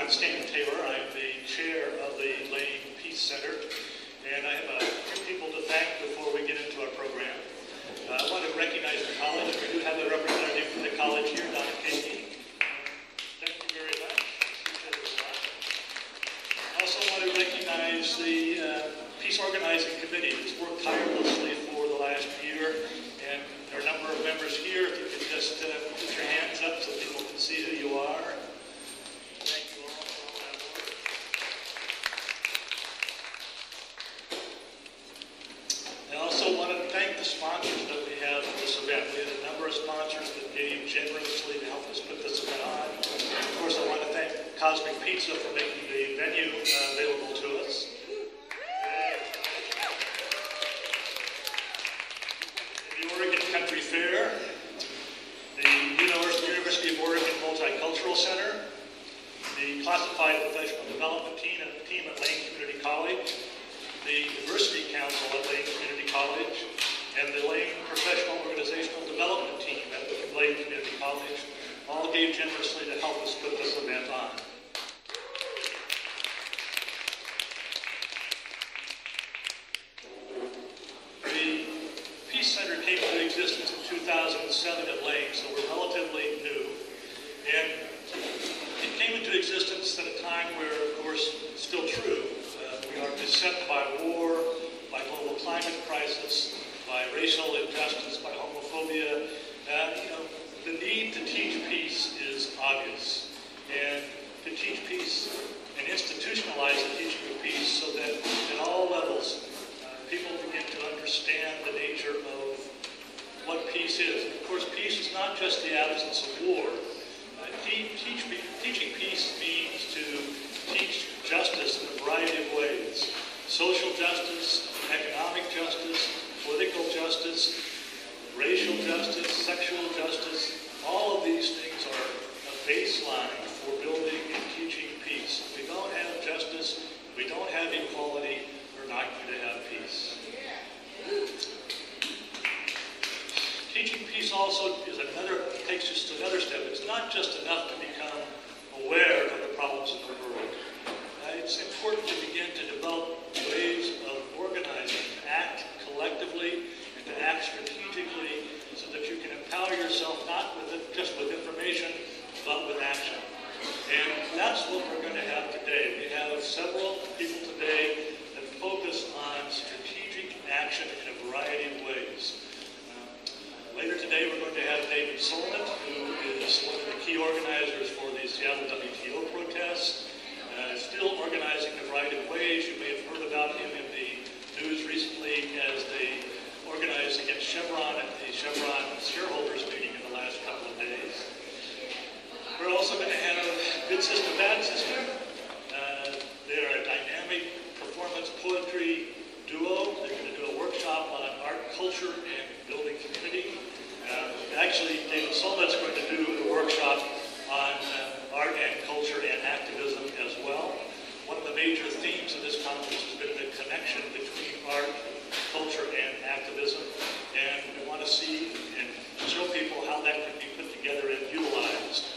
I'm Stan Taylor. I'm the chair of the Lane Peace Center, and I have a few people to thank before we get into our program. I want to recognize the college. We do have a representative from the college here, Donna Casey. Thank you very much. I also want to recognize the Peace Organizing Committee that's worked tirelessly for the last year, and there are a number of members here. If you could just put your hands up so people can see who you are. Thank you all for all that work. I also want to thank the sponsors that we have for this event. We had a number of sponsors that gave generously to help us put this event on. And of course, I want to thank Cosmic Pizza for making the venue available to us. The Oregon Country Fair, the University of Oregon Multicultural Center, the Classified Professional Development Team at Lane Community College, the Diversity Council at Lane Community College, and the Lane Professional Organizational Development Team at Lane Community College all gave generously to help us put this event on. The Peace Center came into existence in 2007 at Lane, so we're relatively new. And it came into existence at a time where, of course, it's still true, we are beset by war, by global climate crisis, by racial injustice, by homophobia. The need to teach peace is obvious. And to teach peace and institutionalize the teaching of peace so that at all levels, people begin to understand the nature of what peace is. Of course, peace is not just the absence of war. Teaching peace means to teach justice in a variety of ways. Social justice, economic justice, political justice, racial justice, sexual justice. All of these things are a baseline for building and teaching peace. If we don't have justice, if we don't have equality, we're not going to have peace. Teaching peace also takes us to another step. It's not just enough to become aware of the problems in the world. It's important to begin to develop ways of organizing, to act collectively, and to act strategically so that you can empower yourself not just with information, but with action. And that's what we're going to have today. We have several people today that focus on strategic action in a variety of ways. Later today, we're going to have David Solnit, who is one of the key organizers for the Seattle WTO protests. Still organizing in a variety of ways. You may have heard about him in the news recently as they organized against Chevron at the Chevron shareholders meeting in the last couple of days. We're also going to have Good Sister, Bad Sister. They're a dynamic performance poetry duo. They're going to do a workshop on art, culture, and building community. Actually, David Solnit's going to do a workshop on art and culture and activism as well. One of the major themes of this conference has been the connection between art, culture, and activism. And we want to see and show people how that can be put together and utilized.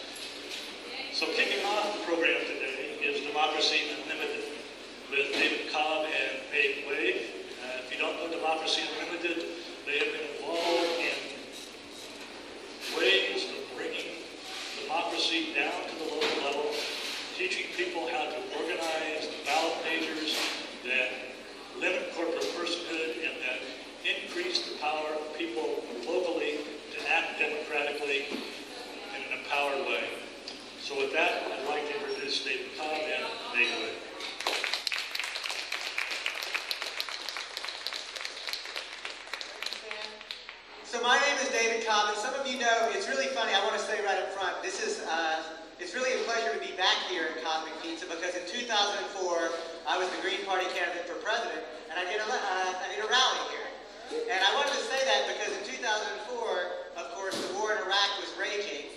So kicking off the program today is Democracy Unlimited with David Cobb and Meg Wade. If you don't know Democracy Unlimited, they have been involved in ways of bringing democracy down to the local level, teaching people how to organize ballot measures that limit corporate personhood and that increase the power of people locally to act democratically in an empowered way. So with that, I'd like to introduce David Cobb and Meg Wade. So my name is David Cobb, and some of you know, it's really funny, I want to say right up front, it's really a pleasure to be back here at Cosmic Pizza because in 2004, I was the Green Party candidate for president, and I did a rally here. And I wanted to say that because in 2004, of course, the war in Iraq was raging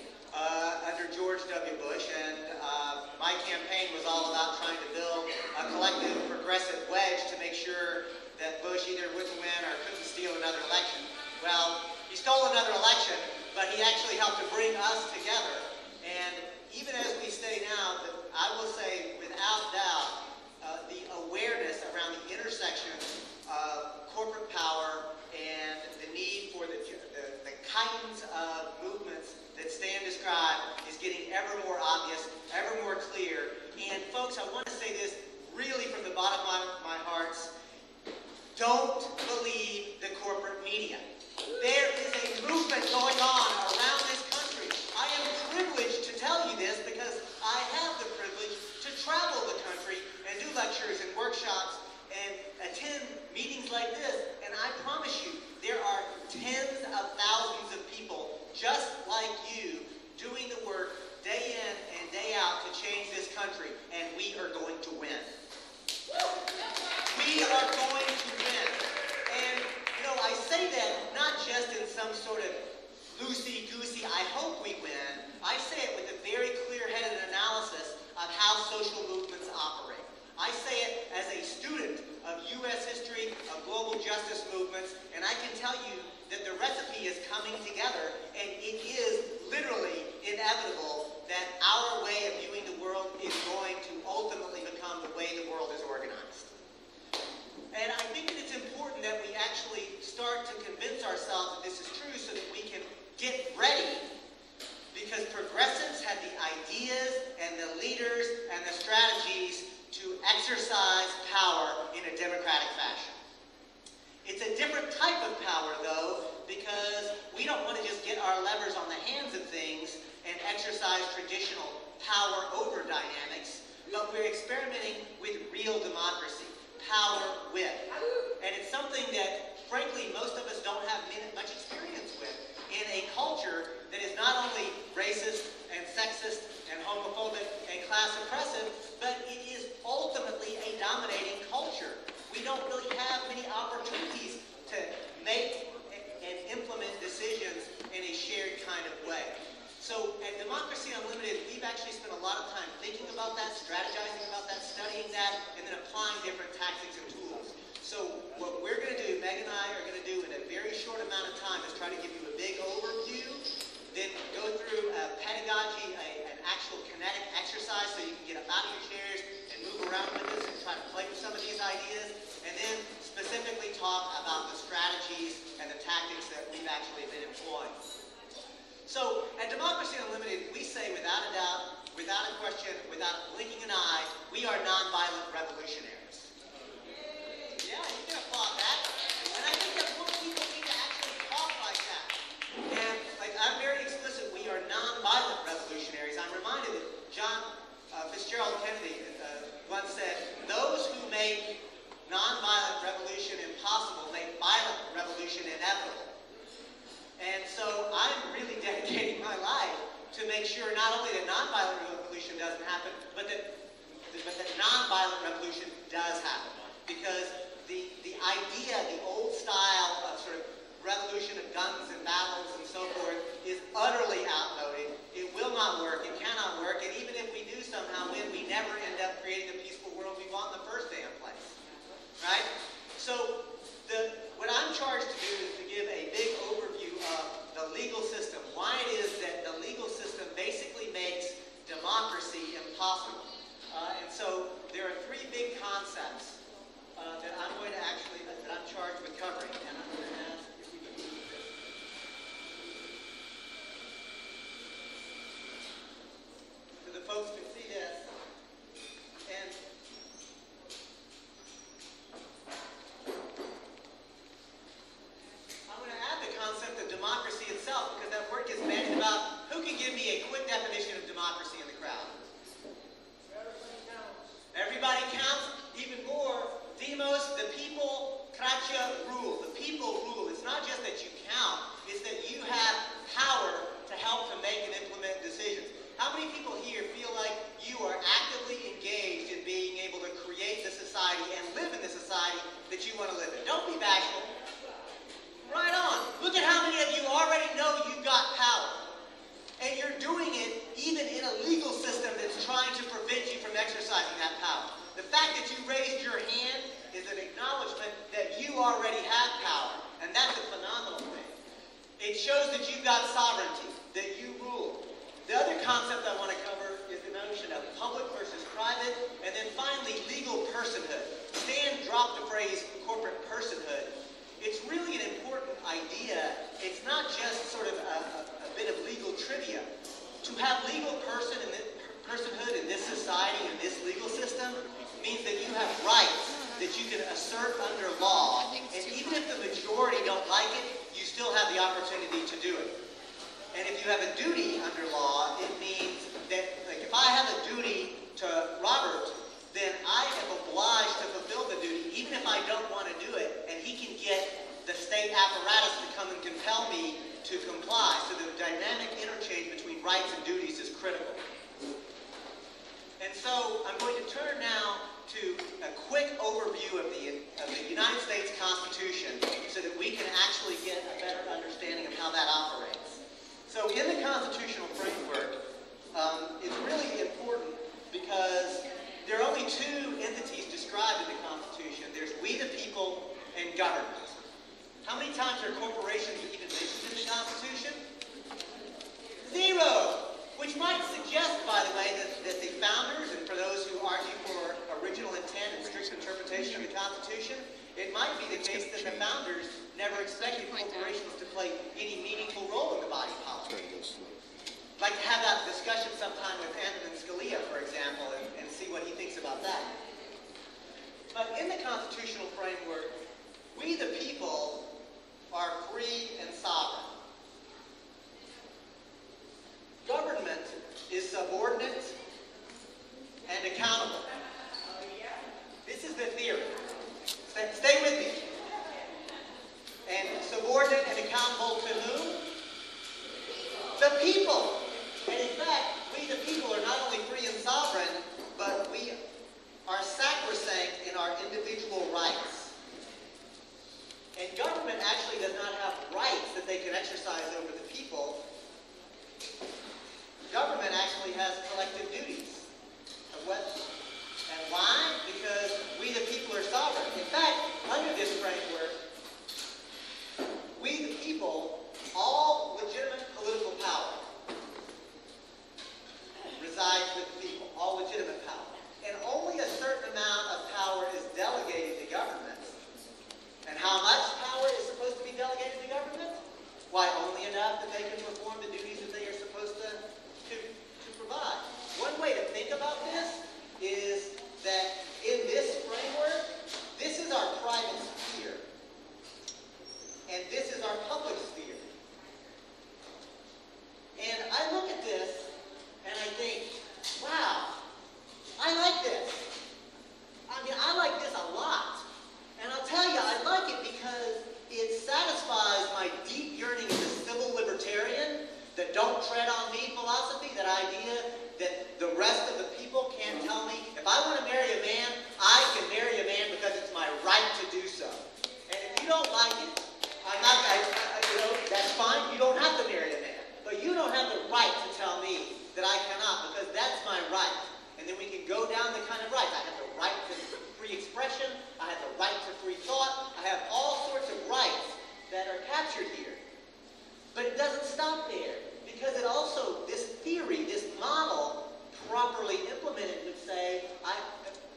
under George W. Bush, and my campaign was all about trying to build a collective progressive wedge to make sure that Bush either wouldn't win or couldn't steal another election. Well, he stole another election, but he actually helped to bring us together. And even as we stay now, I will say intersection of corporate power and the need for the kinds of movements that Stan described is getting ever more obvious, ever more clear. And folks, I want to say this really from the bottom of my hearts. Don't believe the corporate media. There is a movement going on around this country. I am privileged to tell you this because I have the privilege to travel the country and do lectures and workshops and attend meetings like this. And I promise you, there are tens of thousands of people just like you doing the work day in and day out to change this country. And we are going to win. We are going to win. And, you know, I say that not just in some sort of loosey-goosey, I hope we win. I say it with a very clear-headed analysis of how social movements operate. I say it as a student of U.S. history, of global justice movements, and I can tell you that the recipe is coming together, and it is literally inevitable that our way of viewing the world is going to ultimately become the way the world is organized. And I think that it's important that we actually start to convince ourselves that this is true so that we can get ready, because progressives have the ideas and the leaders and the strategies to exercise power in a democratic fashion. It's a different type of power, though, because we don't want to just get our levers on the hands of things and exercise traditional power over dynamics, but we're experimenting with real democracy, power with. And it's something that, frankly, most of us don't have much experience with in a culture that is not only racist and sexist and homophobic and class oppressive, but it is ultimately a dominating culture. We don't really have many opportunities to make and implement decisions in a shared kind of way. So at Democracy Unlimited, we've actually spent a lot of time thinking about that, strategizing about that, studying that, and then applying different tactics and tools. So what we're going to do, Meg and I are going to do in a very short amount of time is try to give you a big overview, then go through a pedagogy, an actual kinetic exercise so you can get up out of your chairs and move around with us and try to play with some of these ideas, and then specifically talk about the strategies and the tactics that we've actually been employing. So at Democracy Unlimited, we say without a doubt, without a question, without blinking an eye, we are nonviolent revolutionaries. Yeah, you can applaud that. And I think that more people need to actually talk like that. And I'm very explicit, we are nonviolent revolutionaries. I'm reminded that John Fitzgerald Kennedy once said, those who make nonviolent revolution impossible make violent revolution inevitable. And so I'm really dedicating my life to make sure not only that nonviolent revolution doesn't happen, but that nonviolent revolution does happen. Because the idea, the old style of sort of revolution of guns and battles and so forth is utterly outmoded. It will not work. It cannot work. And even if we do somehow win, we never end up creating the peaceful world we want in the first damn place. Right? So what I'm charged to do is to give a big overview of the legal system, why it is that the legal system basically makes democracy impossible. And so there are three big concepts that I'm going to actually, that I'm charged with covering. And I'm going to ask if we can move this. So the folks can see this. And I'm going to add the concept of democracy itself, because that word gets bandied about. Who can give me a quick definition of democracy in the crowd? Everybody counts. Even more. Demos, the people, kratia, rule. The people rule. It's not just that you count, it's that you have power to help to make and implement decisions. How many people here feel like you are actively engaged in being able to create the society and live in the society that you want to live in? Don't be bashful. Right on. Look at how many of you already know you've got power. And you're doing it even in a legal system that's trying to prevent you from exercising that power. The fact that you raised your hand is an acknowledgement that you already have power. And that's a phenomenal thing. It shows that you've got sovereignty, that you rule. The other concept I want to cover is the notion of public versus private, and then finally legal personhood. Stan dropped the phrase corporate personhood. It's really an important idea. It's not just sort of a bit of legal trivia. To have legal personhood in this society, in this legal system, means that you have rights that you can assert under law, and even if the majority don't like it, you still have the opportunity to do it. And if you have a duty under law, it means that, like, if I have a duty to Robert, then I am obliged to fulfill the duty, even if I don't want to do it, and he can get the state apparatus to come and compel me to comply. So the dynamic interchange between rights and duties is critical. And so I'm going to turn now to a quick overview of the United States Constitution so that we can actually get a better understanding of how that operates. So in the constitutional framework, it's really important because there are only two entities described in the Constitution. There's we the people and government. How many times are corporations even mentioned in the Constitution? 0! Which might suggest, by the way, that the founders, and for those who argue for original intent and strict interpretation of the Constitution, it might be the case that the founders never expected corporations to play any meaningful role in the body politic. I'd like to have that discussion sometime with Antonin Scalia, for example, and see what he thinks about that. But in the constitutional framework, we the people are free and sovereign. Government is subordinate and accountable. This is the theory. Stay with me. And subordinate and accountable to whom? The people. And in fact, we the people are not only free and sovereign, but we are sacrosanct in our individual rights. And government actually does not have rights that they can exercise over the people. Government actually has collective duties. Of what? And why? Because we the people are sovereign. In fact, under this framework, we the people, all legitimate political power resides with the people, all legitimate power. And only a certain amount of power is delegated to government. And how much power is supposed to be delegated to government? Why, only enough that they can perform the duties that they are supposed to provide. One way to think about this is that in this framework, this is our private sphere. And this is our public sphere. And I look at this and I think, wow, I like this. I mean, I like this a lot. And I'll tell you, I like it because it satisfies my deep yearning as a civil libertarian, that don't tread on me philosophy, that idea that the rest of the people can't tell me, if I want to marry a man, I can marry a man because it's my right to do so. And if you don't like it, that's fine, you don't have to marry a man. But you don't have the right to tell me that I cannot, because that's my right. And then we can go down the kind of rights. I have the right to free expression, I have the right to free thought, I have all sorts of rights that are captured here. But it doesn't stop there, because it also, this theory, this model, properly implemented would say,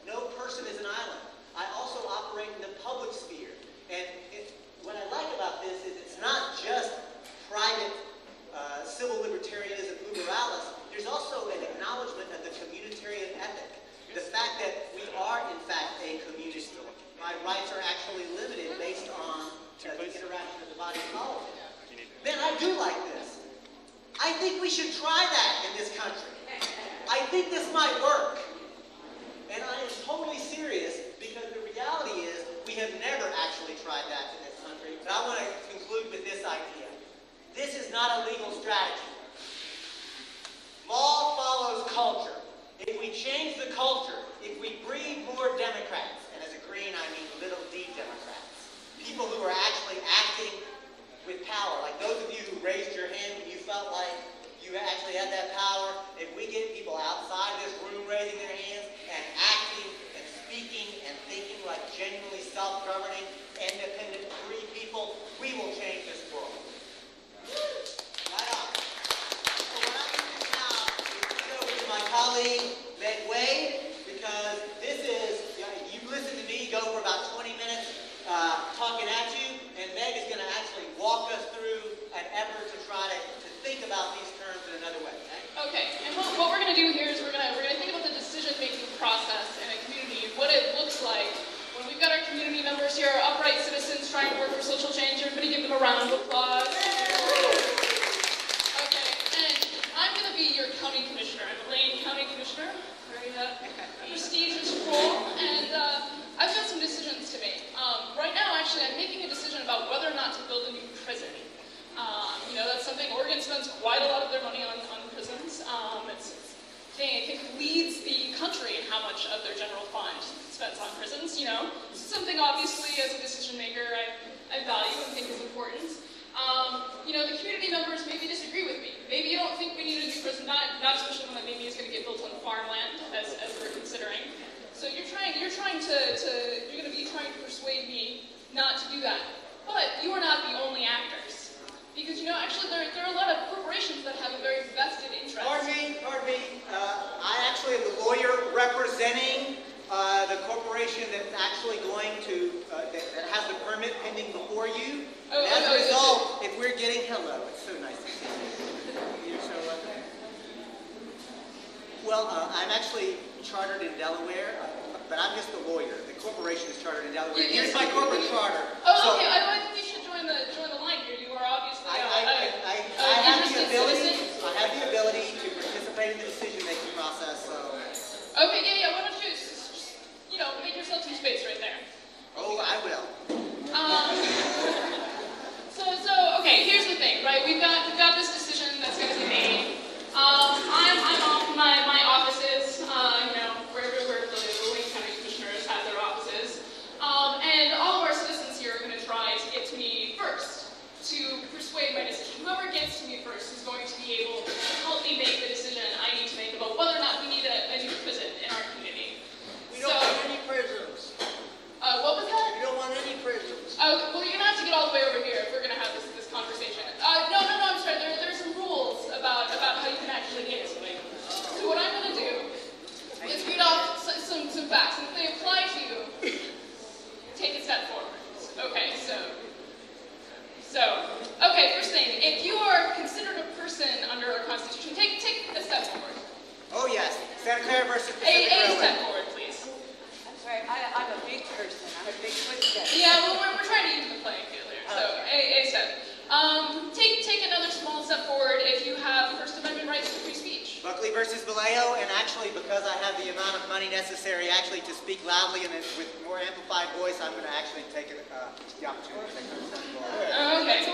no person is an island. I also operate in the public sphere. And what I like about this is it's not just private civil libertarianism, uber alles. There's also an acknowledgement of the communitarian ethic. The fact that we are, in fact, a community. My rights are actually limited based on the interaction of the body politic. Man, I do like this. I think we should try that in this country. I think this might work. And I am totally serious, because the reality is we have never actually tried that in this country. But I want to conclude with this idea. This is not a legal strategy. Law follows culture. If we change the culture, if we breed more Democrats, and as a Green I mean little d Democrats, people who are actually acting with power, like those of you who raised your hand when you felt like you actually had that power, if we get people outside this room raising their hands and acting and speaking and thinking like genuinely self-governing, independent, free people, we will change this world. Right on. So what I'm going to do now is turn it over to my colleague, round of applause. Okay, and I'm going to be your county commissioner. I'm Elaine, county commissioner. Very prestigious role, and I've got some decisions to make. Right now, actually, I'm making a decision about whether or not to build a new prison. You know, that's something Oregon spends quite a lot of their money on prisons. I think leads the country in how much of their general fund spends on prisons, you know. This is something, obviously, as a decision maker, I value and think is important. You know, the community members maybe disagree with me. Maybe you don't think we need a new prison, not especially one that maybe is going to get built on farmland, as we're considering. So you're going to be trying to persuade me not to do that. But you are not the only actors. Because, you know, actually there are a lot of corporations that have a very vested interest. Pardon me. I actually am the lawyer representing the corporation that's actually going to, that has the permit pending before you. As a result, if we're getting, hello, it's so nice to see you. Well, I'm actually chartered in Delaware, but I'm just a lawyer. The corporation is chartered in Delaware. Here's my corporate charter. Oh, okay. I think you should join the line here. You are obviously I have the ability to participate in the decision-making process. So. Okay, yeah. Why don't you just, you know, make yourself some space right there. Oh, I will. Okay. Here's the thing, right? We've got this decision that's going to be made. I'm off my offices. You know, where the Wayne County commissioners have their offices, and all of our citizens here are going to try to get to me first to persuade my decision. Whoever gets to me first is going to be able to help me make the decision I need to make about whether or not we need a new prison in our community. We don't want any prisons. What was that? We don't want any prisons. Okay, well, you're going to have to get all the way over here if we're going to have this conversation. No, I'm sorry. There's some rules about how you can actually get to me. So what I'm going to do is read off some facts, and if they apply to you, take a step forward. Okay, okay, first thing, if you are considered a person under our Constitution, take a step forward. Oh, yes. Santa Clara versus Pacific A step forward, please. I'm sorry, I'm a big person. I'm a big footstep. Yeah, well, we're trying to use the playing field here, so A step. Take another small step forward if you have First Amendment rights to free speech. Buckley versus Vallejo, and actually, because I have the amount of money necessary actually to speak loudly and with more amplified voice, I'm going to actually take the opportunity to take a step forward. Okay.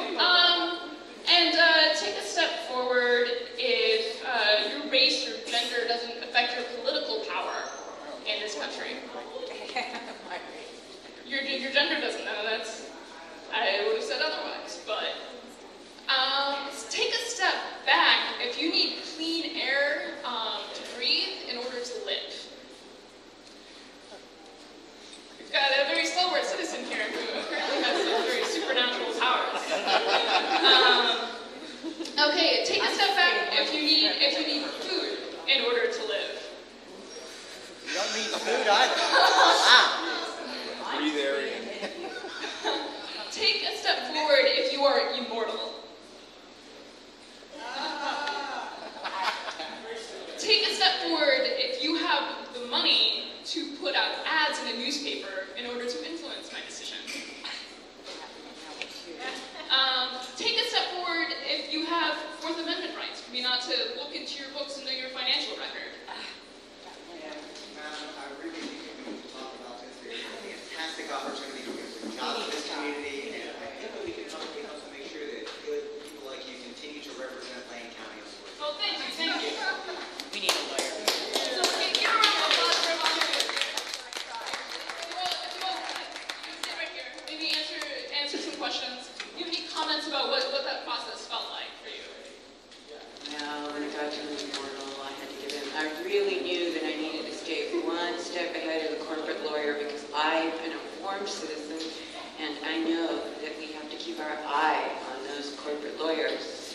And take a step forward if your race or gender doesn't affect your political power in this country. Your gender doesn't. I would have said otherwise, but take a step back if you need clean air to breathe in order to live. We've got a very stalwart citizen here who apparently has some very supernatural powers. Okay, take a step back if you need food in order to live. You don't need food either. Wow. Breathe air in. Take a step forward if you are immortal. Take a step forward if you have the money to put out ads in a newspaper in order to influence my decision. Take a step forward if you have Fourth Amendment rights, maybe not to look into your books and know your financial record. I really think we need to talk about this. There's a fantastic opportunity to get jobs in this community, and I think we can also make sure that good people like you continue to represent Lane County. Well, thank you. We need a lawyer. So, give a round of applause for everyone. If you will, sit right here. Maybe answer some questions. Do you have any comments about what that process felt like for you? No, when I got to the portal, I had to give in. I really knew that I needed to stay one step ahead of the corporate lawyer because I'm an informed citizen, and I know that we have to keep our eye on those corporate lawyers.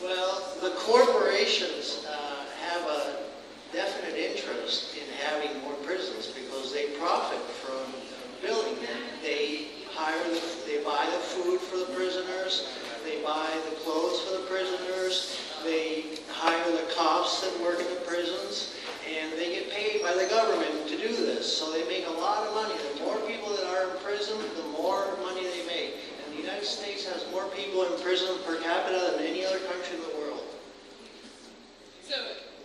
Well, the corporations have a definite interest in having more prisons because they profit from building them. They buy the food for the prisoners, they buy the clothes for the prisoners, they hire the cops that work in the prisons, and they get paid by the government to do this. So they make a lot of money. The more people that are in prison, the more money they make. And the United States has more people in prison per capita than any other country in the world. So,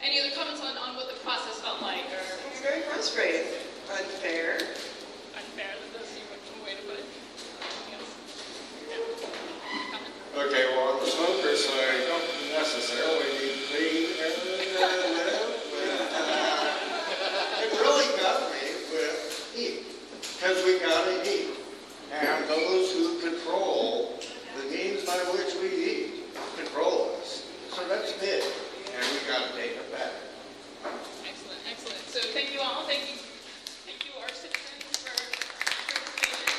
any other comments on what the process felt like? Or It's very frustrating. Unfair. unfair? That does seem like one way to put it. Anything else? Comment? Okay, well, on the smoker side, don't necessarily need clean air where I live, but it really got me with heat, because we got to eat. And those who control the means by which we eat control us. So that's big, and we got to take it back. Excellent, excellent. So thank you all. Thank you, our citizens for participation.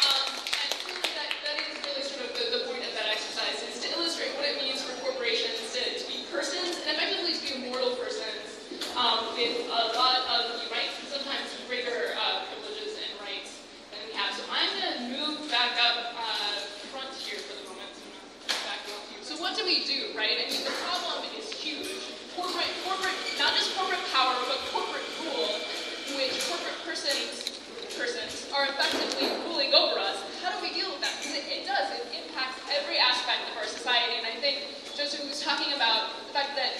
And clearly that is really sort of the point of that exercise, is to illustrate what it means for corporations to be persons, and effectively to be immortal persons, with a lot of rights and sometimes greater privileges and rights than we have. So I'm going to move back up front here for the moment. So I'm going to back up to you. So what do we do, right? I mean, the problem is huge. Corporate, not just corporate power, but corporate rule, in which corporate persons are effectively ruling over us. How do we deal with that? Because it impacts every aspect of our society. And I think Joseph was talking about the fact that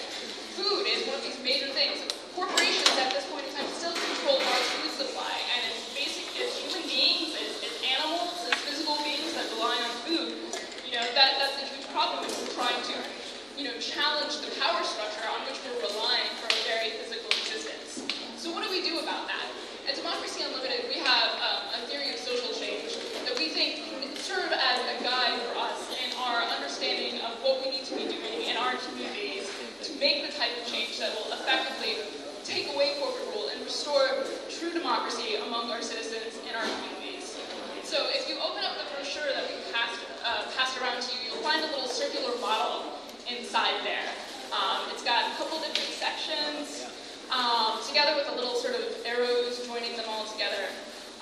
food is one of these major things. Corporations at this point in time still control our food supply, and it's basic as human beings, as animals, as physical beings that rely on food. That's a huge problem if we're trying to challenge the power structure on which we're relying for a very physical existence. So what do we do about that? At Democracy Unlimited, we have a theory of social change that we think can serve as a guide for us in our understanding of what we need to be doing in our communities to make the type of change that will effectively take away corporate rule and restore true democracy among our citizens in our communities. So if you open up the brochure that we passed around to you, you'll find a little circular model inside there. It's got a couple different sections together with a little sort of arrows joining them all together.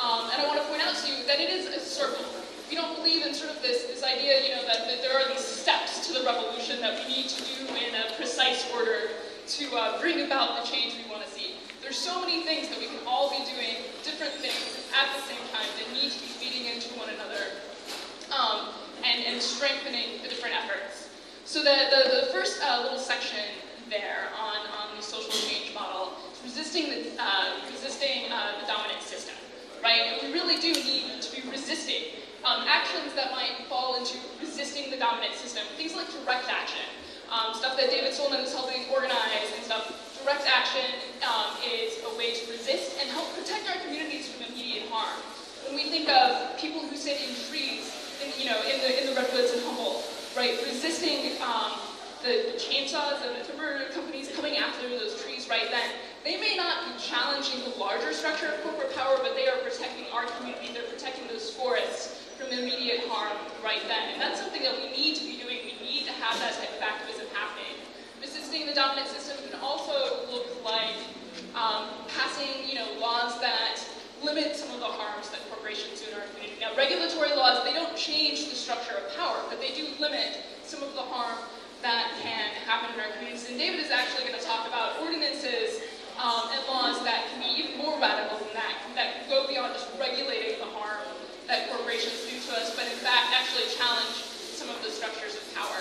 And I want to point out to you that it is a circle. We don't believe in sort of this idea, that there are these steps to the revolution that we need to do in a precise order to bring about the change we want to see. There's so many things that we can all be doing, different things at the same time that need to be feeding into one another and strengthening the different efforts. So the first little section there on the social change model is resisting the dominant system, right? And we really do need to be resisting actions that might fall into resisting the dominant system. Things like direct action, stuff that David Solomon is helping organize and stuff. Direct action is a way to resist and help protect our communities from immediate harm. When we think of people who sit in trees, in the redwoods in Humboldt, right, resisting the chainsaws and the timber companies coming after those trees right then, they may not be challenging the larger structure of corporate power, but they are protecting our community. They're protecting those forests from immediate harm right then. And that's something that we need to be doing. We need to have that type of activism happening. Resisting the dominant system can also look like passing, laws that limit some of the harms that corporations do in our community. Now, regulatory laws, they don't change the structure of power, but they do limit some of the harm that can happen in our communities. And David is actually going to talk about ordinances and laws that can be even more radical than that can go beyond just regulating the harm that corporations do to us, but in fact actually challenge some of the structures of power.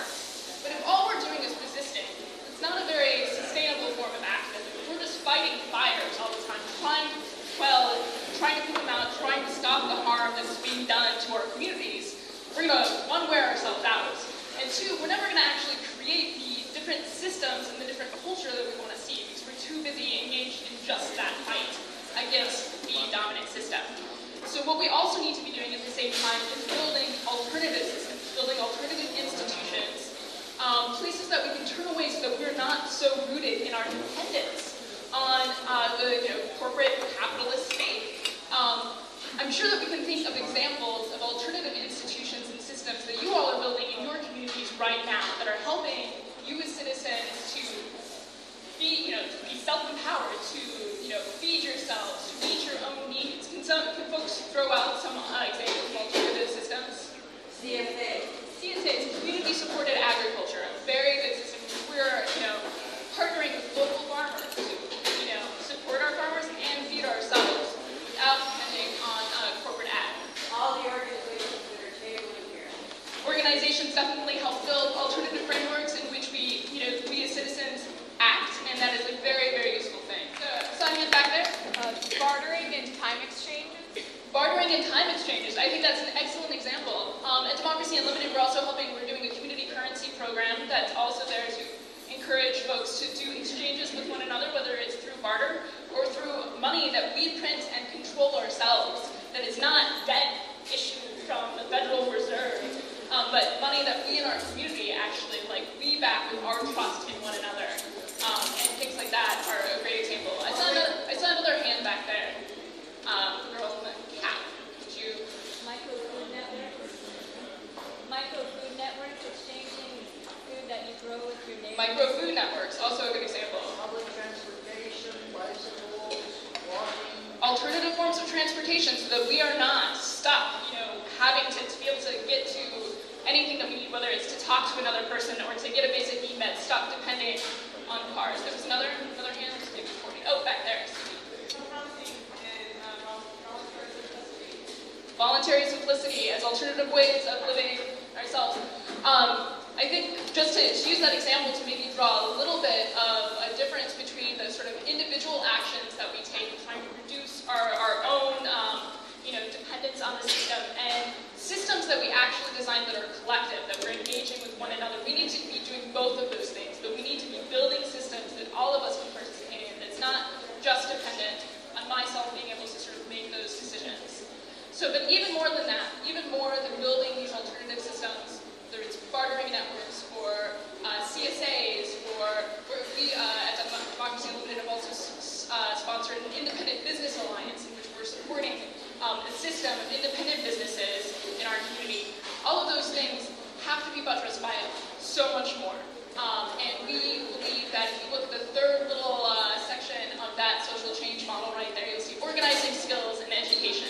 But if all we're doing is resisting, it's not a very sustainable form of activism. If we're just fighting fires all the time, trying to quell, trying to put them out, trying to stop the harm that's being done to our communities, we're going to, one, wear ourselves out, and two, we're never going to actually create the different systems and the different culture that we want to see because we're too busy engaged in just that fight against the dominant system. So what we also need to be doing at the same time is building alternative systems, building alternative institutions, places that we can turn away so that we're not so rooted in our dependence on the corporate capitalist state. I'm sure that we can think of examples of alternative institutions and systems that you all are building in your communities right now that are helping you as citizens to be self-empowered, to feed yourselves, to meet your own needs. Can folks throw out some examples of alternative systems? CSA. CSA is community-supported agriculture, a very good system. We're partnering with local farmers to support our farmers and feed ourselves without depending on corporate ag. All the organizations that are tabling here. organizations definitely help build alternative frameworks in which we as citizens act, and that is a very, very useful thing. So I hand back there. Bartering and time exchanges. Bartering and time exchanges. I think that's an excellent example. At Democracy Unlimited, we're doing a community currency program that's also there to encourage folks to do exchanges with one another, whether it's through barter or through money that we print and control ourselves, that is not debt issued from the Federal Reserve, but money that we in our community actually, we back with our trust in one another. And things like that are a great example. I saw another hand back there. The girl in the cap. Could you? Micro-food networks. Micro-food networks, exchanging food that you grow with your neighbors. Micro-food networks, also a good example. Public transportation, bicycles, walking. Alternative forms of transportation so that we are not stuck, having to be able to get to anything that we need, whether it's to talk to another person or to get a basic need met, stuck depending on cars. There was another hand, maybe 40. Oh, back there. Voluntary simplicity as alternative ways of living ourselves. I think just to use that example to maybe draw a little bit of a difference between the sort of individual actions that we take trying to reduce our own dependence on the system and systems that we actually design that are collective, that we're engaging with one another. We need to be doing both of those things, but we need to be building systems that all of us can participate in, that's not just dependent on myself being able to sort of make those decisions. So, but even more than that, even more than building these alternative systems, whether it's bartering networks or CSAs, or we at Democracy Unlimited have also sponsored an independent business alliance in which we're supporting a system of independent businesses in our community. All of those things have to be buttressed by so much more. And we believe that if you look at the third little section of that social change model right there, you'll see organizing skills and education.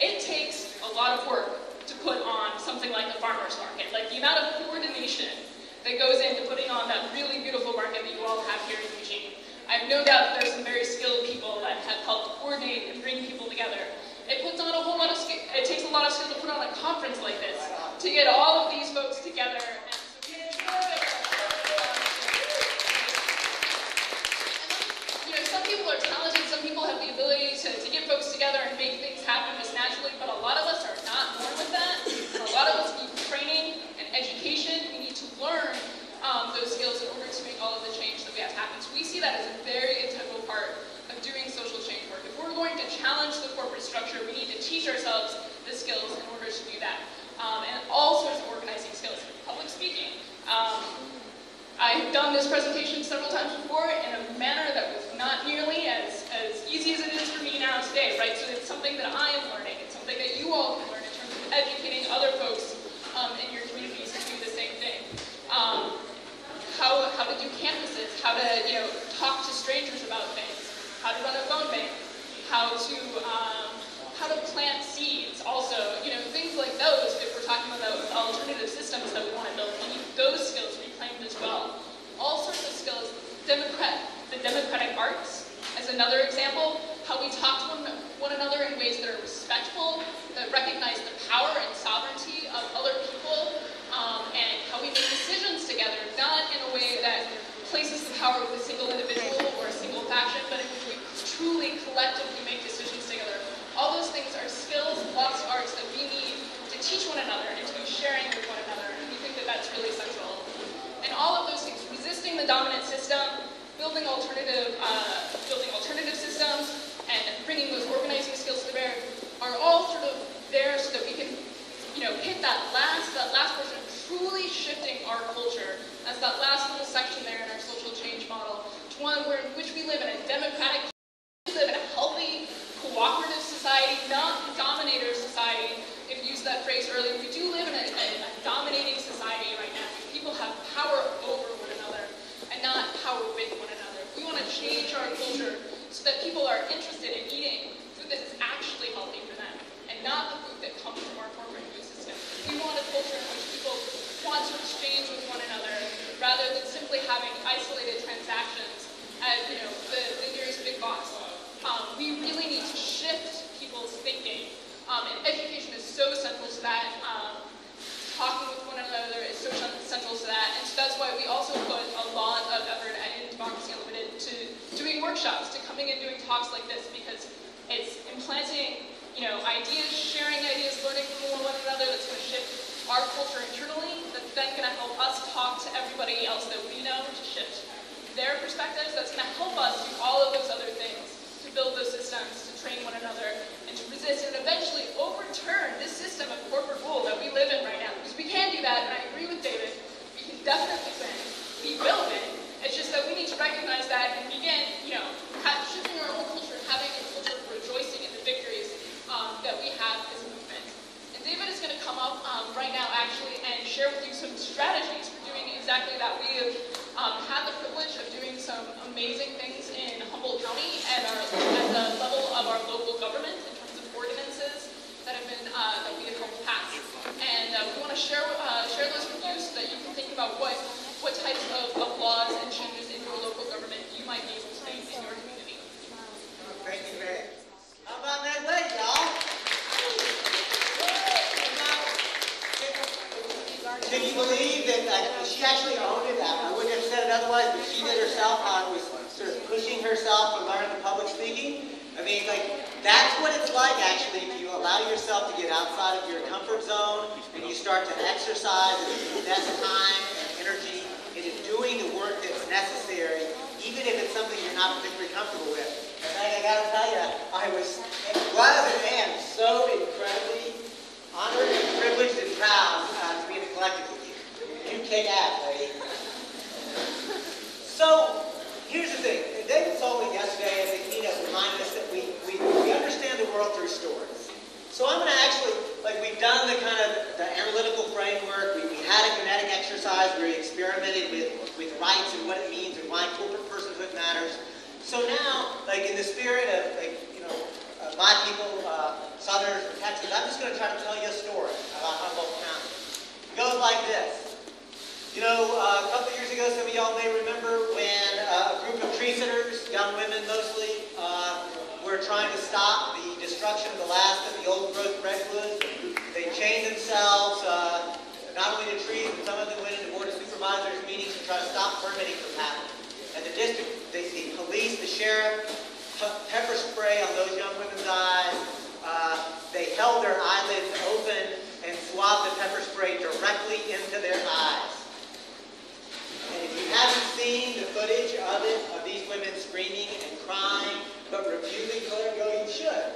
It takes a lot of work to put on something like the farmer's market. Like the amount of coordination that goes into putting on that really beautiful market that you all have here in Eugene. I have no doubt that there's some very skilled people that have helped coordinate and bring people together. It puts on a whole lot of skill. It takes a lot of skill to put on a conference like this, to get all of these folks together. And some people are talented, some people have the ability to get folks together and make things happen just naturally, but a lot of us are not born with that. And a lot of us need training and education. We need to learn those skills in order to make all of the change that we have happen. So we see that as a very integral part of doing social change work. If we're going to challenge the corporate structure, we need to teach ourselves the skills in order to do that. And all sorts of organizing skills. Public speaking. I've done this presentation several times before in a manner that was not nearly as easy as it is for me now today, right? So it's something that I am learning. It's something that you all can learn in terms of educating other folks in your communities to do the same thing. How to do canvases, how to talk to strangers about things, how to run a phone bank, how to plant seeds. Also, things like those. If we're talking about the alternative systems that we want to build, we need those skills reclaimed as well. All sorts of skills. The democratic arts, as another example, how we talk to one another in ways that are respectful, that recognize the power and sovereignty of other people, and how we make decisions together, not in a way that places the power with a single individual or a single faction, but in which we truly collectively make decisions together. All those things are skills, lost arts that we need to teach one another and to be sharing with one another, and we think that that's really central. And all of those things, resisting the dominant system, building alternative systems, and bringing those organizing skills to bear, are all sort of there so that we can, hit that last portion of truly shifting our culture. That's that last little section there in our social change model, to one in which we live in a democratic, we live in a healthy, cooperative society, not dominator society. If you used that phrase earlier, we do live in a dominating society right now. People have power over one another and not power with one another. We want to change our culture so that people are interested in eating food that is actually healthy for them and not the food that comes from our corporate food system. We want a culture in which people want to exchange with one another rather than simply having isolated transactions as the nearest big boss. We really need to shift people's thinking, and education is so central to that. Talking with one another, workshops to coming and doing talks like this, because it's implanting, ideas, sharing ideas, learning from one another that's going to shift our culture internally, that's then going to help us talk to everybody else that we know to shift their perspectives, that's going to help us do all of those other things, to build those systems, to train one another, and to resist and eventually overturn this system of corporate rule that we live in right now. Because we can do that, and I agree with David, we can definitely win. We will win. It's just that we need to recognize that and begin, shifting our own culture, having a culture of rejoicing in the victories that we have as a movement. And David is going to come up right now, actually, and share with you some strategies for doing exactly that. We have had the privilege of doing some amazing things in Humboldt County at the level of our local government in terms of ordinances that have been that we have helped pass. And we want to share those with you so that you can think about what types of laws and changes in your local government you might be able to make in your community. Thank you, man. How about that leg, y'all? Can you believe that she actually owned it? I wouldn't have said it otherwise, but she did herself, how it was sort of pushing herself to learn the public speaking. I mean, that's what it's like, actually, if you allow yourself to get outside of your comfort zone and you start to exercise and invest time and energy into doing the work that's necessary, even if it's something you're not particularly comfortable with. And I gotta tell you, I was and am so incredibly honored and privileged and proud to be in a collective with you. You kick ass, lady. So, here's the thing. David told me yesterday at the keynote, reminded us that we understand the world through stories. So I'm going to actually, we've done the kind of the analytical framework, we had a kinetic exercise where we experimented with rights and what it means and why corporate personhood matters. So now, in the spirit of, my people, Southerners from Texas, I'm just going to try to tell you a story about Humboldt County. It goes like this. A couple of years ago, some of y'all may remember when a group of tree sitters, young women mostly, were trying to stop the destruction of the last of the old-growth redwoods. They chained themselves, not only to trees, but some of them went into board of supervisors meetings to try to stop permitting from happening. And the police, the sheriff, pepper spray on those young women's eyes. They held their eyelids open and swabbed the pepper spray directly into their eyes. And if you haven't seen the footage of it, of these women screaming and crying, but refusing to let it go, you should.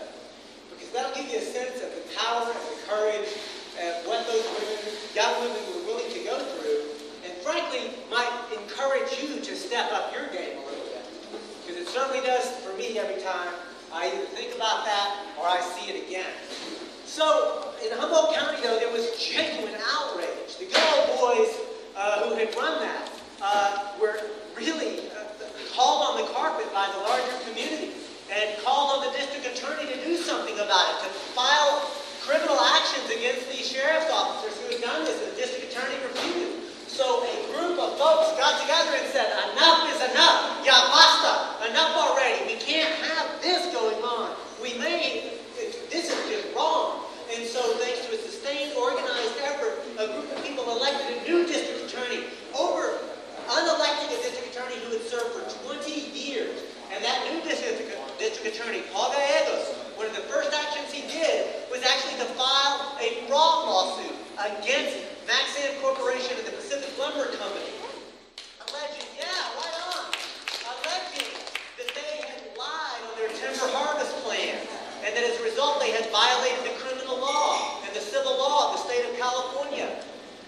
Because that'll give you a sense of the power and the courage of what those women, young women, were willing to go through, and frankly, might encourage you to step up your game a little bit. Because it certainly does for me every time I either think about that or I see it again. So, in Humboldt County, though, there was genuine outrage. The good old boys who had run that were really called on the carpet by the larger community and called on the district attorney to do something about it, to file criminal actions against these sheriff's officers who had done this, and the district attorney refused. So a group of folks got together and said, enough is enough. Ya basta. Enough already. We can't have this going on. This is just wrong. And so thanks to a sustained, organized effort, a group of people elected a new district attorney over unelecting a district attorney who had served for 20 years. And that new district attorney, Paul Gallegos, one of the first actions he did was actually to file a fraud lawsuit against Maxam Corporation and the Pacific Lumber Company, alleging that they had lied on their timber harvest plans, and that as a result they had violated the criminal law and the civil law of the state of California.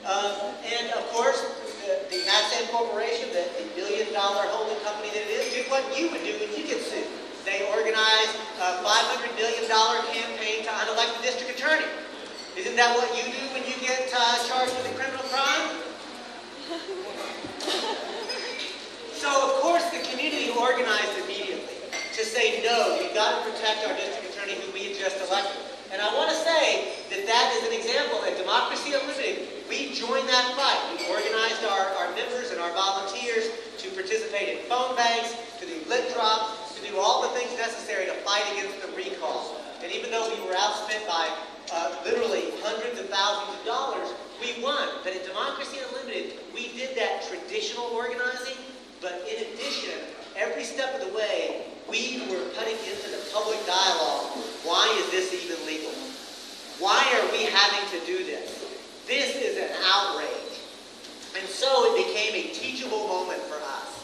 And of course, the Maxam Corporation, the billion-dollar holding company that it is, did what you would do when you get sued. They organized a $500 million campaign to unelect the district attorney. Isn't that what you do when you get charged with a criminal crime? So, of course, the community organized immediately to say, no, we've got to protect our district attorney who we had just elected. And I want to say that is an example. At Democracy Unlimited, we joined that fight. We organized our members and our volunteers to participate in phone banks, to do lit drops, to do all the things necessary to fight against the recall. And even though we were outspent by literally hundreds of thousands of dollars, we won. But at Democracy Unlimited, we did that traditional organizing, but in addition, every step of the way, we were putting into the public dialogue, why is this even legal? Why are we having to do this? This is an outrage. And so it became a teachable moment for us.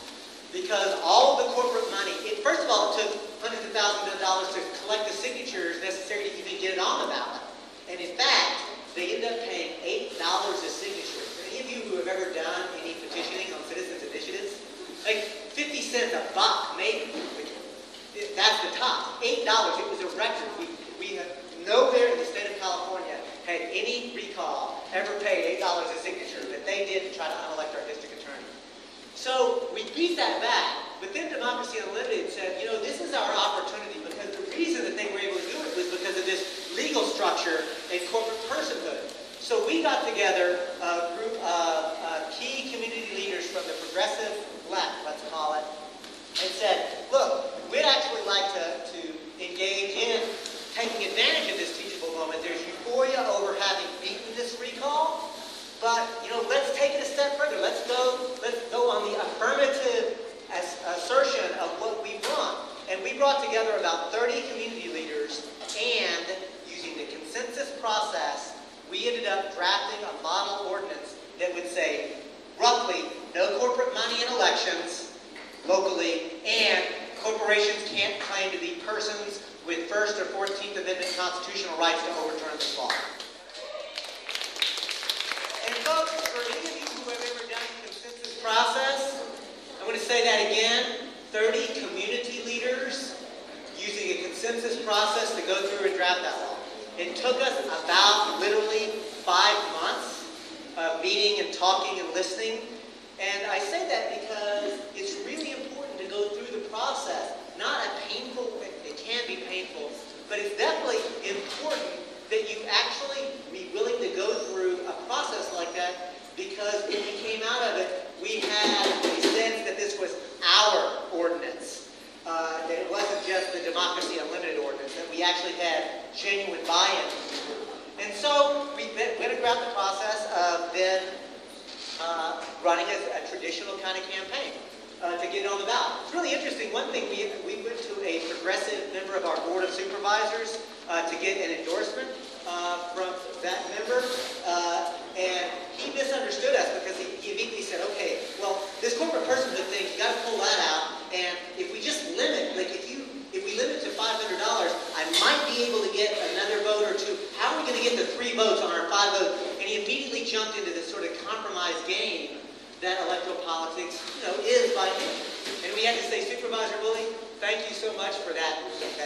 Because all of the corporate money, first of all, it took hundreds of thousands of dollars to collect the signatures necessary to even get it on the ballot. And in fact, they ended up paying $8 a signature. For any of you who have ever done any petitioning on citizens' initiatives, like 50 cents, a buck, maybe. That's the top. $8. It was a record. We have nowhere in the state of California had any recall ever paid $8 a signature that they did to try to unelect our district attorney. So we beat that back, but then Democracy Unlimited said, you know, this is our opportunity, because the reason that they were able to do it was because of this legal structure and corporate personhood. So we got together a group of key community leaders from the progressive left, let's call it, and said, look, we'd actually like to engage in taking advantage of this teachable moment. There's euphoria over having beaten this recall, but let's take it a step further. Let's go on the affirmative assertion of what we want. And we brought together about 30 community leaders, and using the consensus process, we ended up drafting a model ordinance that would say, roughly, no corporate money in elections locally, and corporations can't claim to be persons with First or 14th Amendment constitutional rights to overturn this law. And folks, for any of you who have ever done the consensus process, I'm going to say that again, 30 community leaders using a consensus process to go through and draft that law. It took us about literally 5 months of meeting and talking and listening. And I say that because it's really important to go through the process. Not a painful, it can be painful, but it's definitely important that you actually be willing to go through a process like that, because when we came out of it, we had a sense that this was our ordinance. That it wasn't just the Democracy Unlimited ordinance, that we actually had genuine buy-in. And so we went throughout the process of then running a traditional kind of campaign to get it on the ballot. It's really interesting. One thing, we went to a progressive member of our Board of Supervisors to get an endorsement from that member, and he misunderstood us because he immediately said, okay, well, this corporate personhood thing, you got to pull that out, and if we just limit, like if we limit to $500, I might be able to get another vote or two. How are we going to get the 3 votes on our 5 votes? And he immediately jumped into this sort of compromise game that electoral politics, is by nature. And we had to say, Supervisor Woolley, thank you so much for that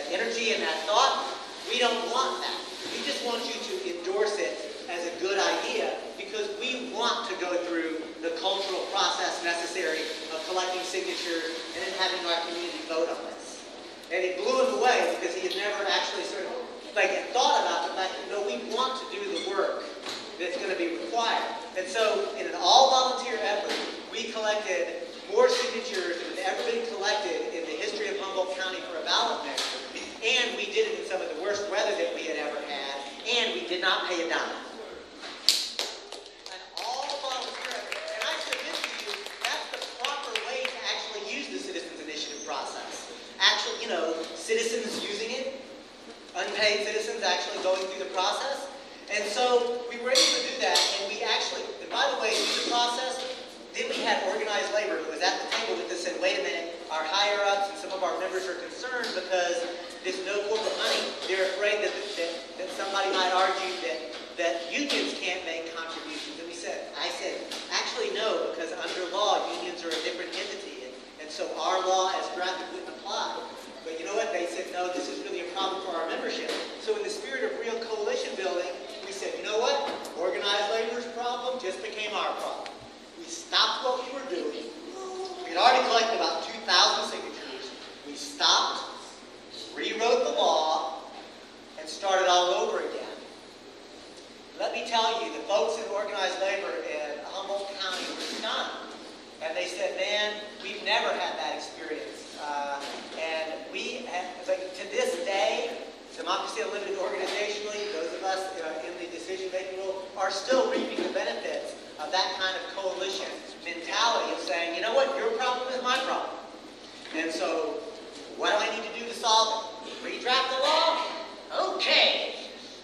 energy and that thought. We don't want that. We just want you to endorse it as a good idea, because we want to go through the cultural process necessary of collecting signatures and then having our community vote on this. And it blew him away, because he had never actually sort of thought about it, we want to do the work that's going to be required. And so, in an all-volunteer effort, we collected more signatures than had ever been collected in the history of Humboldt County for a ballot measure. And we did it in some of the worst weather that we had ever had, and we did not pay a dime. An all-volunteer effort. And I submit to you, that's the proper way to actually use the Citizens Initiative process. Actually, citizens using it, unpaid citizens actually going through the process. And so we were able to do that, and we actually, and by the way, through the process, then we had organized labor who was at the table with us and said, wait a minute, our higher-ups and some of our members are concerned because there's no corporate money. They're afraid that somebody might argue that unions can't make contributions. And I said, actually no, because under law, unions are a different entity, and so our law as drafted wouldn't apply. But you know what? They said, no, this is really a problem for our membership. So in the spirit of real coalition building, we said, you know what? Organized labor's problem just became our problem. We stopped what we were doing. We had already collected about 2,000 signatures. We stopped, rewrote the law, and started all over again. Let me tell you, the folks in organized labor in Humboldt County were stunned. And they said, man, we've never had that experience. And we have, to this day, Democracy Unlimited organizationally, those of us in the decision-making role, are still reaping the benefits of that kind of coalition mentality of saying, you know what, your problem is my problem. And so, what do I need to do to solve it? Redraft the law? Okay,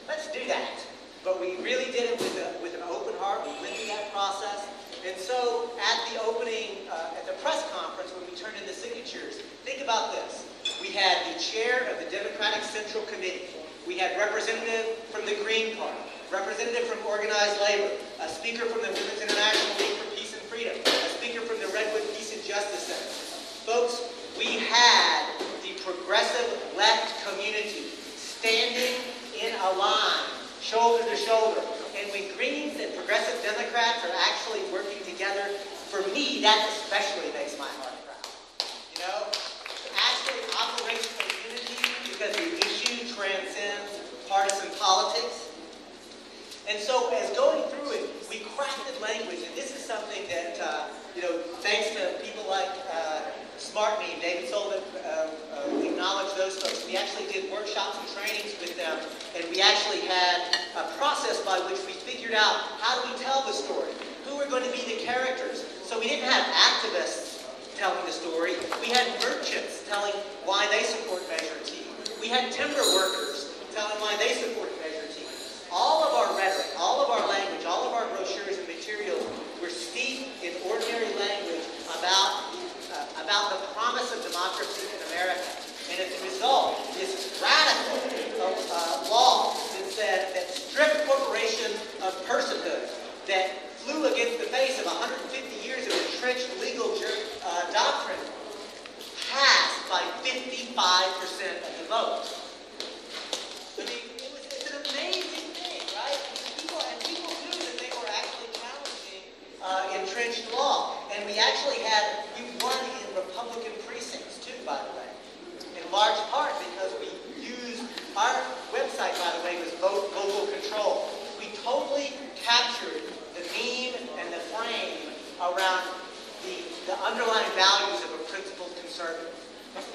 let's do that. But we really did it with an open heart. We went through that process. And so, at the opening, at the press conference, when we turned in the signatures, think about this. We had the chair of the Democratic Central Committee. We had representative from the Green Party, representative from Organized Labor, a speaker from the Women's International League for Peace and Freedom, a speaker from the Redwood Peace and Justice Center. Folks, we had the progressive left community standing in a line, shoulder to shoulder. And when Greens and progressive Democrats are actually working together, for me, that especially makes my heart proud. You know, actually operational unity, because the issue transcends partisan politics. And so as going through it, we crafted language, and this is something that, thanks to people like SmartMe, David Sullivan, acknowledge those folks. We actually did workshops and trainings with them, and we actually had a process by which we figured out how do we tell the story, who are going to be the characters. So we didn't have activists telling the story. We had merchants telling why they support Measure T. We had timber workers telling why they support Measure T. All of our rhetoric, all of our language, all of our brochures and materials were steeped in ordinary language about the promise of democracy in America. And as a result, this radical law that said that stripped corporations of personhood, that flew against the face of 150 years of entrenched legal doctrine, passed by 55% of the vote. I mean, it's an amazing thing, right? People knew that they were actually challenging entrenched law. And we won in Republican precincts too, by the way. In large part because we used, our website, by the way, was vocal control. We totally captured the meme and the frame around the underlying values of a principled conservative.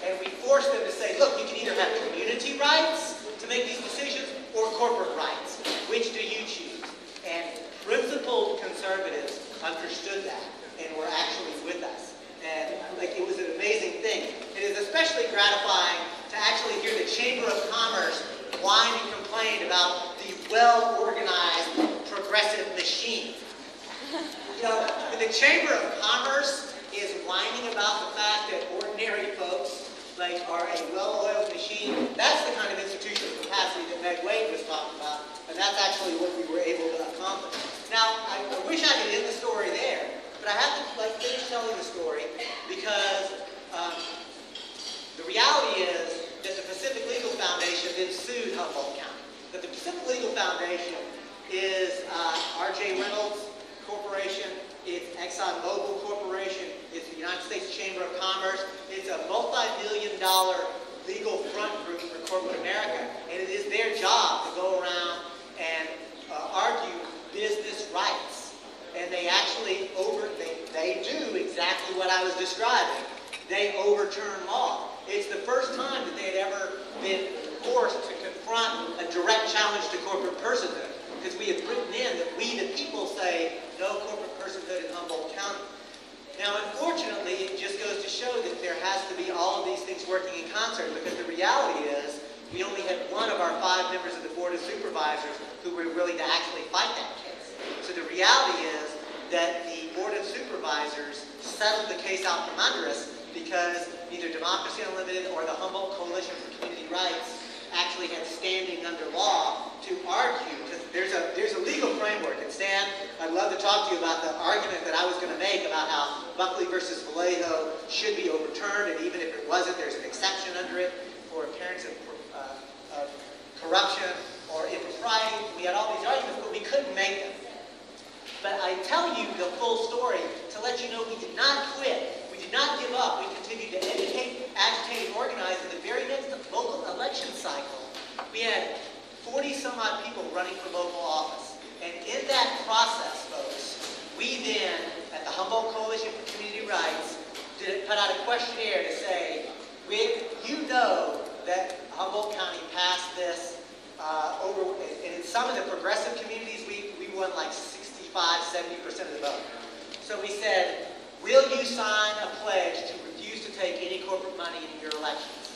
And we forced them to say, look, you can either have community rights to make these decisions or corporate rights. Which do you choose? And principled conservatives understood that and were actually with us. And it was an amazing thing. It is especially gratifying to actually hear the Chamber of Commerce whine and complain about the well-organized progressive machine. The Chamber of Commerce is whining about the fact that ordinary folks are a well-oiled machine. That's the kind of institutional capacity that Meg Wade was talking about, and that's actually what we were able to accomplish. Now, I wish I could end the story there, but I have to finish telling the story because the reality is that the Pacific Legal Foundation then sued Humboldt County. That the Pacific Legal Foundation is R.J. Reynolds Corporation, it's ExxonMobil Corporation, it's the United States Chamber of Commerce, it's a multi-million-dollar legal front group for corporate America, and it is their job to go around and argue business rights. And they actually they do exactly what I was describing. They overturn law. It's the first time that they had ever been forced to confront a direct challenge to corporate personhood. Because we have written in that we, the people, say no corporate personhood in Humboldt County. Now, unfortunately, it just goes to show that there has to be all of these things working in concert, because the reality is we only had one of our 5 members of the Board of Supervisors who were willing to actually fight that case. So the reality is that the Board of Supervisors settled the case out from under us because neither Democracy Unlimited or the Humboldt Coalition for Community Rights actually had standing under law to argue, because there's a legal framework. And Stan, I'd love to talk to you about the argument that I was going to make about how Buckley versus Vallejo should be overturned, and even if it wasn't, there's an exception under it for appearance of corruption or impropriety. We had all these arguments, but we couldn't make them. But I tell you the full story to let you know we did not quit. We did not give up. We continued to educate, agitate, and organize. In the very next local election cycle, we had 40-some-odd people running for local office. And in that process, folks, we then, at the Humboldt Coalition for Community Rights, put out a questionnaire to say, you know that Humboldt County passed this and in some of the progressive communities, we won like 65–70% of the vote. So we said, will you sign a pledge to refuse to take any corporate money into your elections.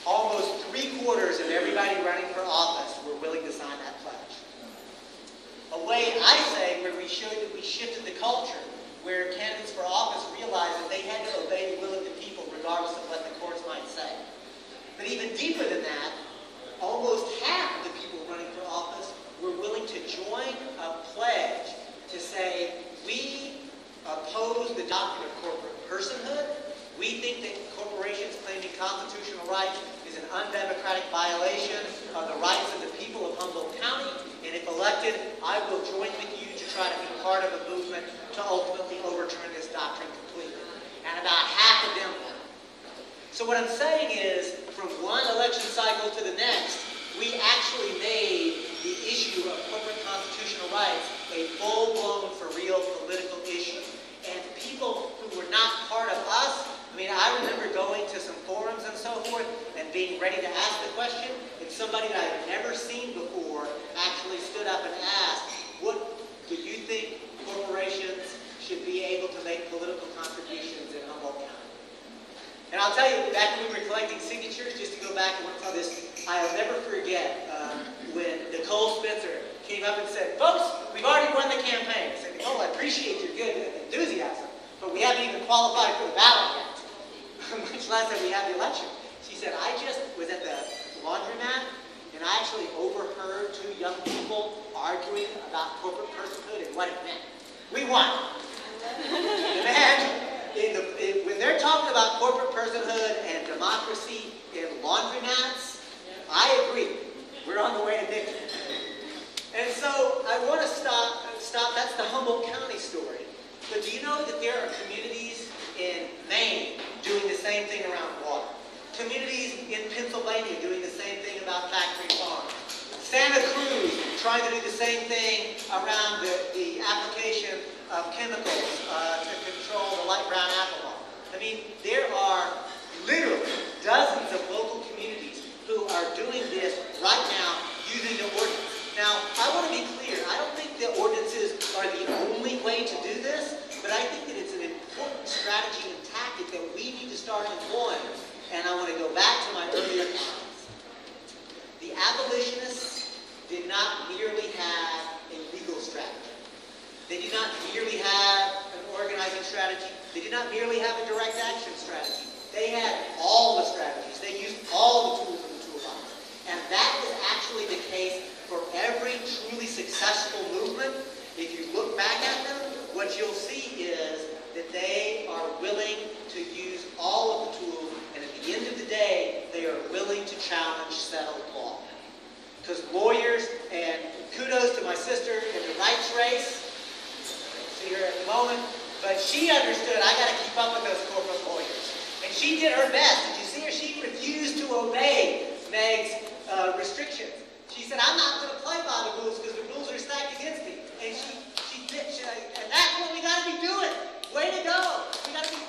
Almost 3/4 of everybody running for office were willing to sign that pledge. A way, I say, where we shifted the culture, where candidates for office realized that they had to obey the will of the people regardless of what the courts might say. But even deeper than that, almost half of the people running for office were willing to join a pledge to say, we oppose the doctrine of corporate personhood. We think that corporations claiming constitutional rights is an undemocratic violation of the rights of the people of Humboldt County. And if elected, I will join with you to try to be part of a movement to ultimately overturn this doctrine completely. And about half of them won. So what I'm saying is, from one election cycle to the next, we actually made the issue of corporate constitutional rights a full-blown, for real political issue. And people who were not part of us, I mean, I remember going to some forums and so forth and being ready to ask the question, and somebody that I had never seen before actually stood up and asked, what do you think corporations should be able to make political contributions in Humboldt County? And I'll tell you, back when we were collecting signatures, just to go back and tell this, I'll never forget when Nicole Spencer came up and said, folks, we've already won the campaign. I said, Nicole, I appreciate your good enthusiasm, but we haven't even qualified for the ballot yet. Much less that we have the election. She said, I just was at the laundromat, and I actually overheard two young people arguing about corporate personhood and what it meant. We won. And when they're talking about corporate personhood and democracy in laundromats, I agree. We're on the way to victory. And so I want to stop. That's the Humboldt County story. But do you know that there are communities in Maine doing the same thing around water? Communities in Pennsylvania doing the same thing about factory farms. Santa Cruz trying to do the same thing around the application of chemicals to control the light brown apple ball. I mean, there are literally dozens of local communities who are doing this right now using the ordinance. Now, I want to be clear. I don't think the ordinances are the only way to do this, but I think that it's an important strategy and tactic that we need to start employing. And I want to go back to my earlier comments. The abolitionists did not merely have a legal strategy. They did not merely have an organizing strategy. They did not merely have a direct action strategy. They had all the strategies. They used all the tools in the toolbox. And that is actually the case for every truly successful movement. If you look back at them, what you'll see is that they are willing to use all of the tools, and at the end of the day, they are willing to challenge settled law. Because lawyers, and kudos to my sister in the rights race, see her at the moment, but she understood I got to keep up with those corporate lawyers. And she did her best. Did you see her? She refused to obey Meg's restrictions. She said, I'm not going to play by the rules because the rules are stacked against me. And she did. And that's what we got to be doing. Way to go. We got to be